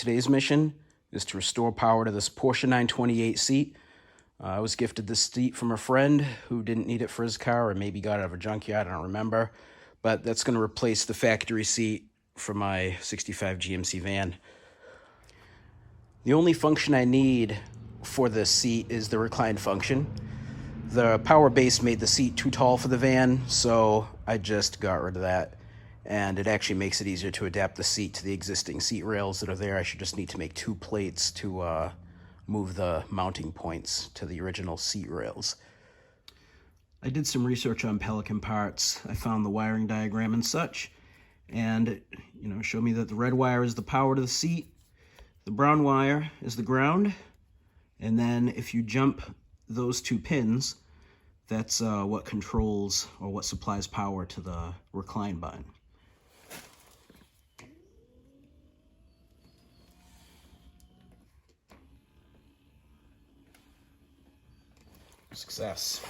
Today's mission is to restore power to this Porsche 928 seat. I was gifted this seat from a friend who didn't need it for his car, or maybe got it out of a junkyard, I don't remember. But that's going to replace the factory seat for my 65 GMC van. The only function I need for this seat is the recline function. The power base made the seat too tall for the van, so I just got rid of that. And it actually makes it easier to adapt the seat to the existing seat rails that are there. I should just need to make 2 plates to move the mounting points to the original seat rails. I did some research on Pelican parts. I found the wiring diagram and such, and it, showed me that the red wire is the power to the seat, the brown wire is the ground, and then if you jump those 2 pins, that's what controls or what supplies power to the recline button. Success.